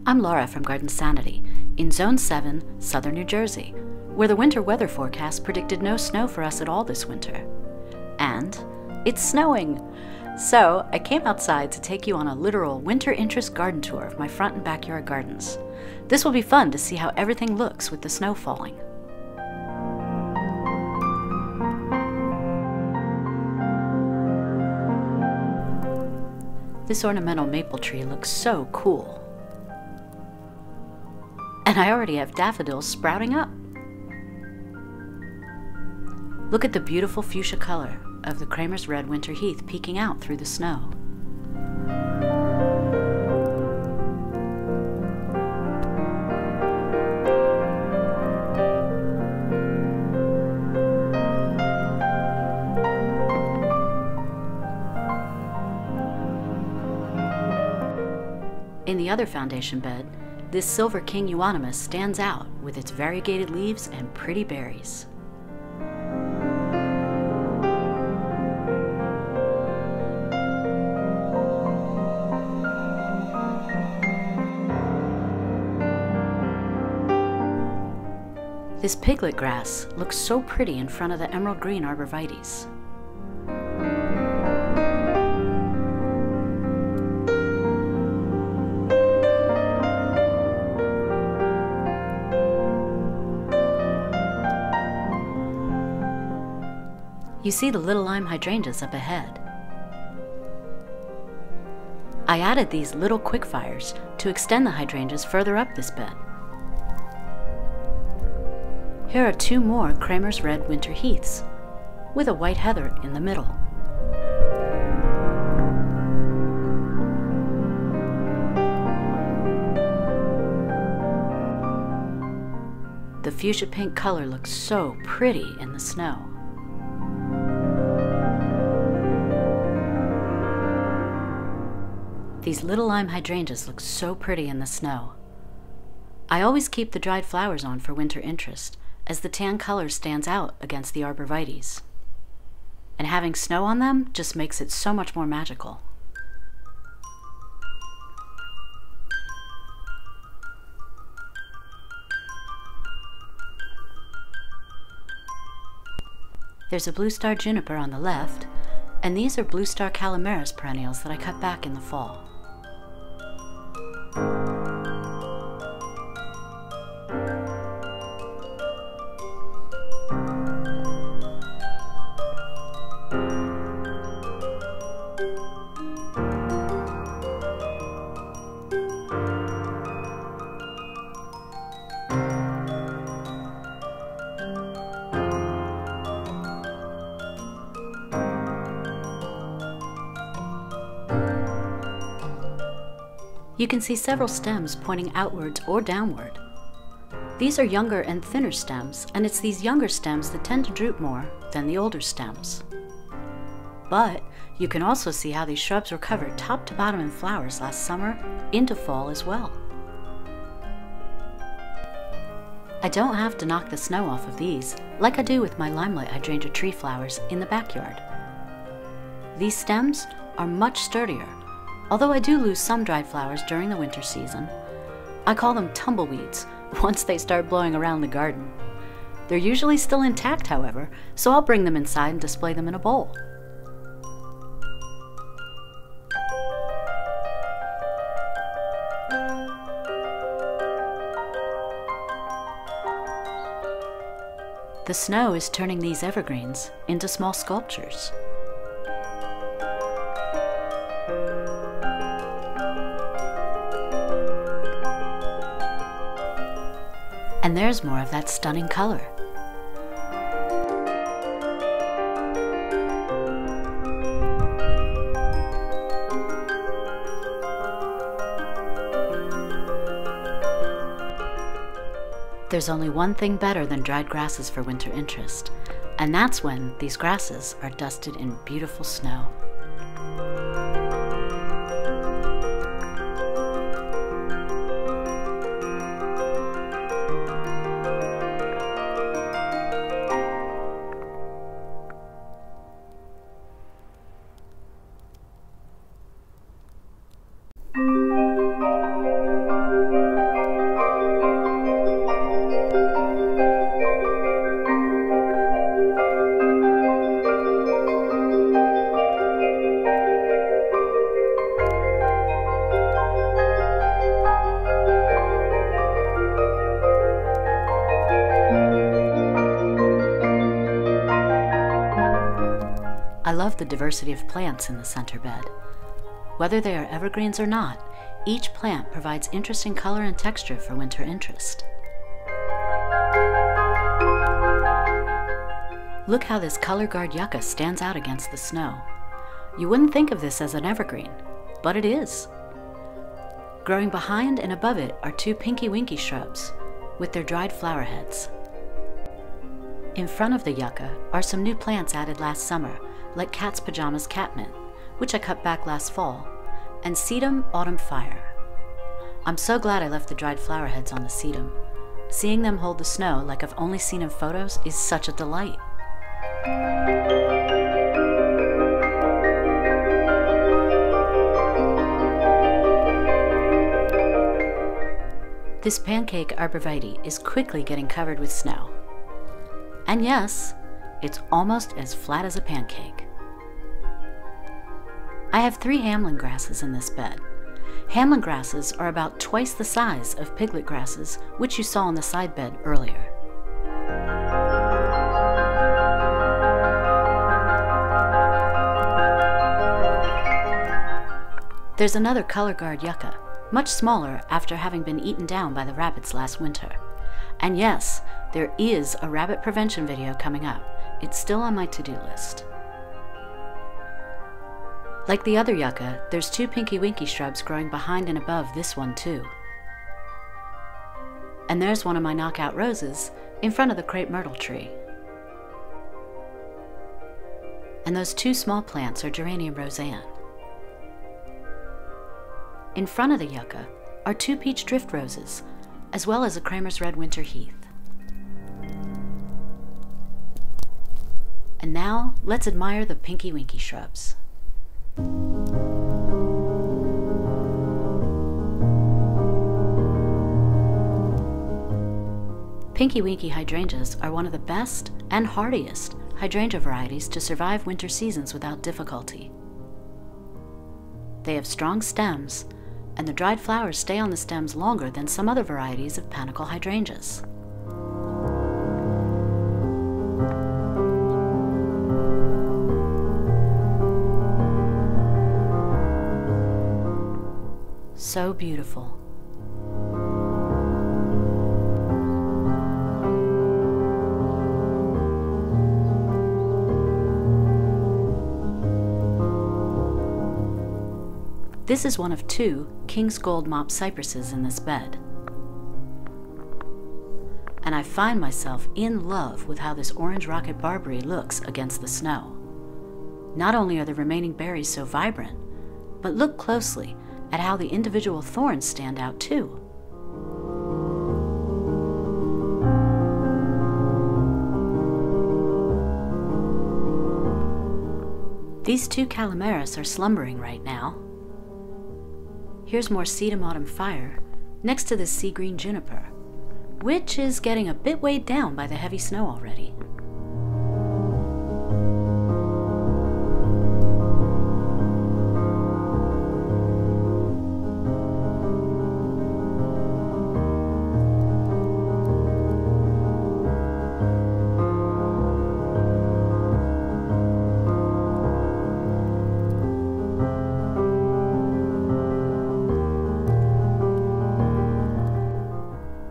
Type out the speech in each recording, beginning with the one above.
I'm Laura from Garden Sanity, in Zone 7, southern New Jersey, where the winter weather forecast predicted no snow for us at all this winter. And it's snowing! So I came outside to take you on a literal winter interest garden tour of my front and backyard gardens. This will be fun to see how everything looks with the snow falling. This ornamental maple tree looks so cool. And I already have daffodils sprouting up. Look at the beautiful fuchsia color of the Kramer's red winter heath peeking out through the snow. In the other foundation bed, this Silver King Euonymus stands out with its variegated leaves and pretty berries. This Piglet Grass looks so pretty in front of the emerald green Arborvitaes. You see the little lime hydrangeas up ahead. I added these little quickfires to extend the hydrangeas further up this bed. Here are two more Kramer's red winter heaths, with a white heather in the middle. The fuchsia pink color looks so pretty in the snow. These little lime hydrangeas look so pretty in the snow. I always keep the dried flowers on for winter interest, as the tan color stands out against the Arborvitaes. And having snow on them just makes it so much more magical. There's a blue star juniper on the left, and these are blue star Kalimeris perennials that I cut back in the fall. You can see several stems pointing outwards or downward. These are younger and thinner stems, and it's these younger stems that tend to droop more than the older stems. But you can also see how these shrubs were covered top to bottom in flowers last summer into fall as well. I don't have to knock the snow off of these like I do with my limelight hydrangea tree flowers in the backyard. These stems are much sturdier. Although I do lose some dried flowers during the winter season. I call them tumbleweeds once they start blowing around the garden. They're usually still intact, however, so I'll bring them inside and display them in a bowl. The snow is turning these evergreens into small sculptures. And there's more of that stunning color. There's only one thing better than dried grasses for winter interest, and that's when these grasses are dusted in beautiful snow. love the diversity of plants in the center bed. Whether they are evergreens or not, each plant provides interesting color and texture for winter interest. Look how this color guard yucca stands out against the snow. You wouldn't think of this as an evergreen, but it is. Growing behind and above it are two pinky winky shrubs with their dried flower heads. In front of the yucca are some new plants added last summer, like Cat's Pajamas Catmint, which I cut back last fall, and Sedum Autumn Fire. I'm so glad I left the dried flower heads on the sedum. Seeing them hold the snow like I've only seen in photos is such a delight. This Pancake Arborvitae is quickly getting covered with snow. And yes, it's almost as flat as a pancake. I have 3 Hameln grasses in this bed. Hameln grasses are about twice the size of Piglet grasses, which you saw on the side bed earlier. There's another color guard yucca, much smaller after having been eaten down by the rabbits last winter. And yes, there is a rabbit prevention video coming up. It's still on my to-do list. Like the other yucca, there's 2 pinky winky shrubs growing behind and above this one too. And there's one of my knockout roses in front of the Crepe Myrtle tree. And those 2 small plants are Geranium Rozanne. In front of the yucca are 2 peach drift roses, as well as a Kramer's red winter heath. And now, let's admire the pinky winky shrubs. Pinky winky hydrangeas are one of the best and hardiest hydrangea varieties to survive winter seasons without difficulty. They have strong stems, and the dried flowers stay on the stems longer than some other varieties of panicle hydrangeas. So beautiful. This is one of 2 King's Gold Mop cypresses in this bed. And I find myself in love with how this orange rocket barberry looks against the snow. Not only are the remaining berries so vibrant, but look closely at how the individual thorns stand out too. These 2 Kalimeris are slumbering right now. Here's more Sedum Autumn Fire next to this sea green Juniper, which is getting a bit weighed down by the heavy snow already.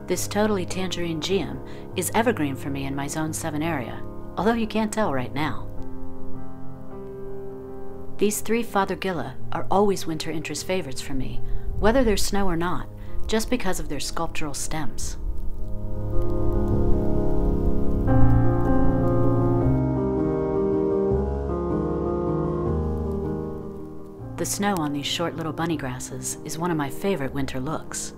This totally tangerine Gem is evergreen for me in my Zone 7 area, although you can't tell right now. These 3 Fothergilla are always winter interest favorites for me, whether there's snow or not, just because of their sculptural stems. The snow on these short little bunny grasses is one of my favorite winter looks.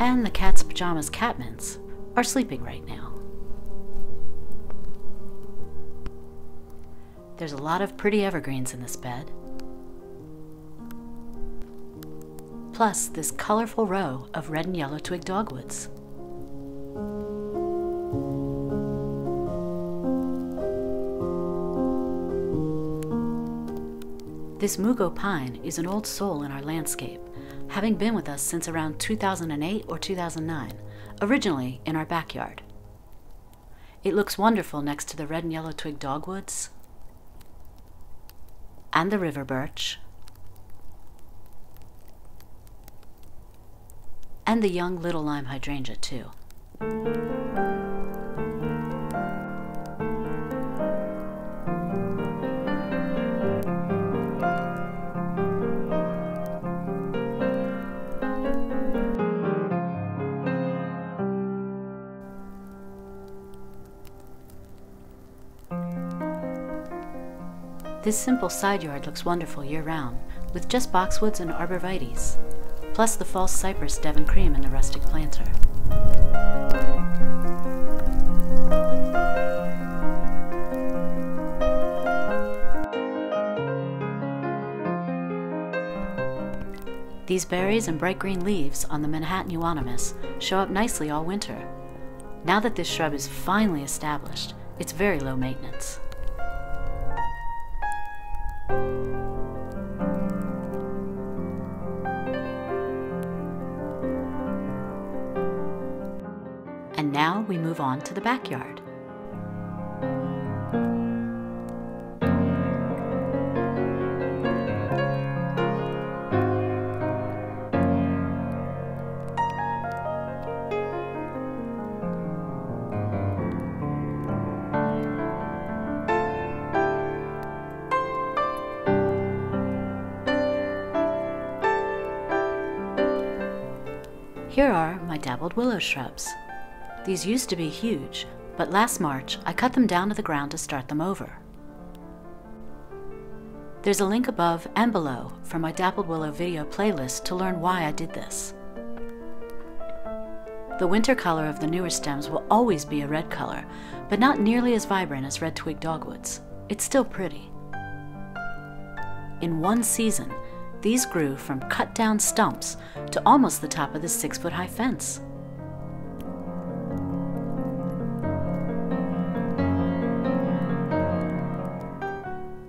And the Cat's Pajamas Catmints are sleeping right now. There's a lot of pretty evergreens in this bed. Plus this colorful row of red and yellow twig dogwoods. This Mugo Pine is an old soul in our landscape, having been with us since around 2008 or 2009, originally in our backyard. It looks wonderful next to the red and yellow twig dogwoods, and the river birch, and the young little lime hydrangea too. This simple side yard looks wonderful year-round, with just boxwoods and arborvitaes, plus the false cypress Devon cream in the rustic planter. These berries and bright green leaves on the Manhattan Euonymus show up nicely all winter. Now that this shrub is finally established, it's very low maintenance. And now we move on to the backyard. Here are my dappled willow shrubs. These used to be huge, but last March I cut them down to the ground to start them over. There's a link above and below for my dappled willow video playlist to learn why I did this. The winter color of the newer stems will always be a red color, but not nearly as vibrant as red twig dogwoods. It's still pretty. In one season, these grew from cut down stumps to almost the top of the 6-foot-high fence.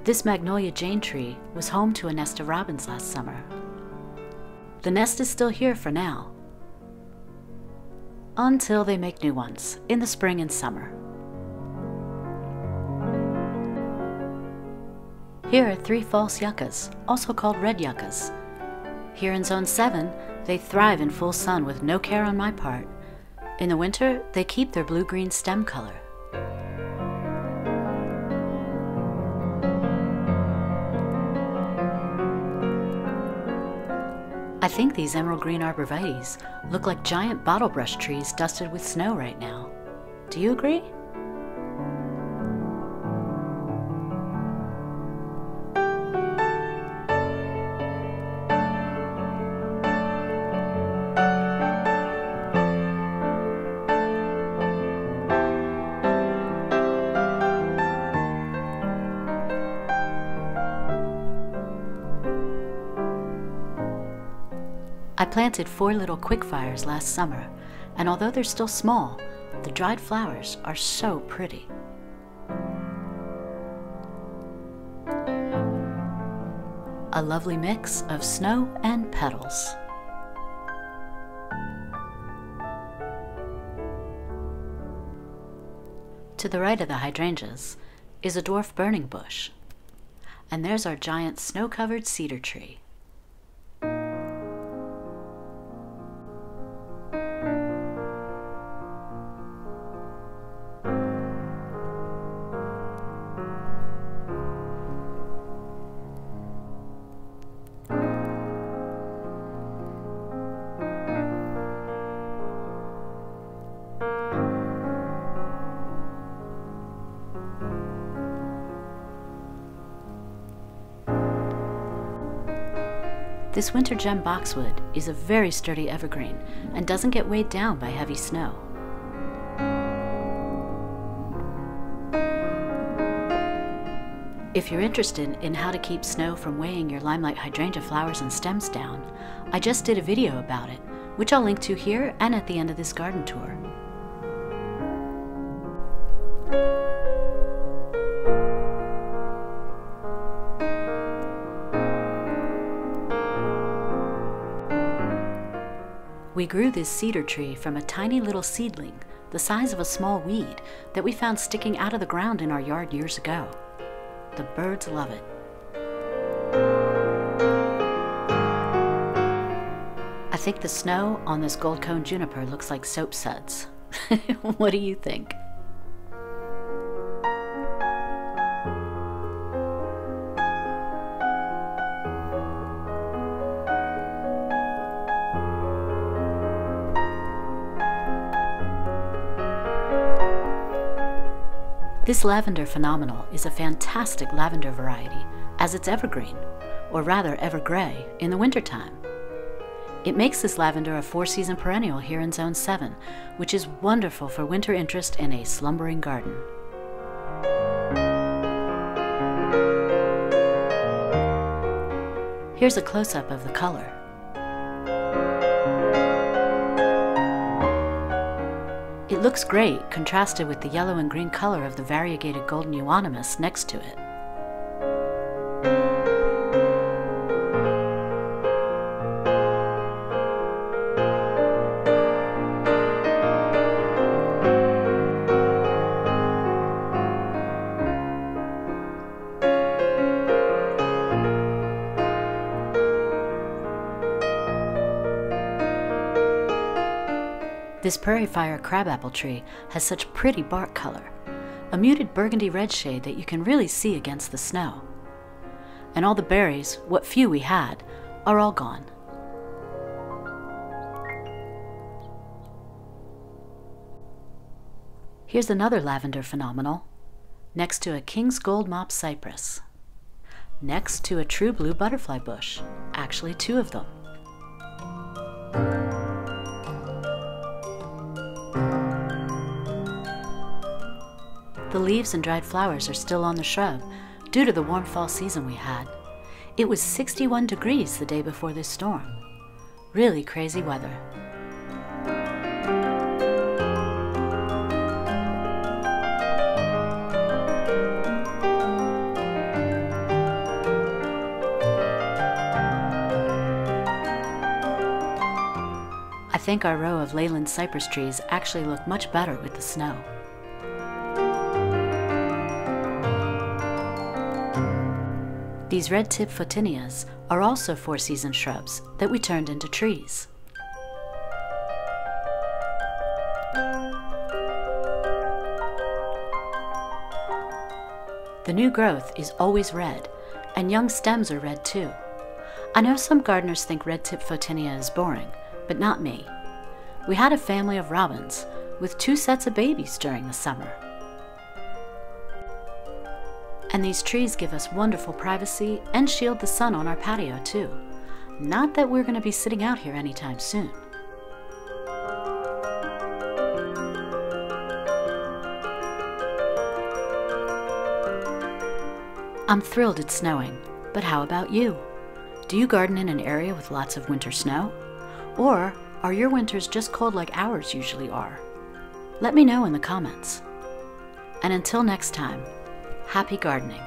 This magnolia jane tree was home to a nest of robins last summer. The nest is still here for now, until they make new ones in the spring and summer. Here are 3 false yuccas, also called red yuccas. Here in Zone 7, they thrive in full sun with no care on my part. In the winter, they keep their blue-green stem color. I think these emerald green arborvitaes look like giant bottle brush trees dusted with snow right now. Do you agree? I planted 4 little quickfires last summer, and although they're still small, the dried flowers are so pretty. A lovely mix of snow and petals. To the right of the hydrangeas is a dwarf burning bush, and there's our giant snow-covered cedar tree. This winter Gem Boxwood is a very sturdy evergreen and doesn't get weighed down by heavy snow. If you're interested in how to keep snow from weighing your limelight hydrangea flowers and stems down, I just did a video about it, which I'll link to here and at the end of this garden tour. We grew this cedar tree from a tiny little seedling, the size of a small weed, that we found sticking out of the ground in our yard years ago. The birds love it. I think the snow on this gold-cone juniper looks like soap suds. What do you think? This lavender phenomenal is a fantastic lavender variety, as it's evergreen, or rather evergray, in the wintertime. It makes this lavender a 4-season perennial here in Zone 7, which is wonderful for winter interest in a slumbering garden. Here's a close-up of the color. It looks great contrasted with the yellow and green color of the variegated golden Euonymus next to it. This prairie fire crabapple tree has such pretty bark color, a muted burgundy red shade that you can really see against the snow. And all the berries, what few we had, are all gone. Here's another lavender phenomenal, next to a King's Gold Mop cypress, next to a true blue butterfly bush, actually 2 of them. The leaves and dried flowers are still on the shrub due to the warm fall season we had. It was 61 degrees the day before this storm. Really crazy weather. I think our row of Leyland cypress trees actually look much better with the snow. These red-tip photinias are also 4-season shrubs that we turned into trees. The new growth is always red, and young stems are red too. I know some gardeners think red-tip photinia is boring, but not me. We had a family of robins with 2 sets of babies during the summer. And these trees give us wonderful privacy and shield the sun on our patio too. Not that we're going to be sitting out here anytime soon. I'm thrilled it's snowing, but how about you? Do you garden in an area with lots of winter snow? Or are your winters just cold like ours usually are? Let me know in the comments. And until next time, happy gardening.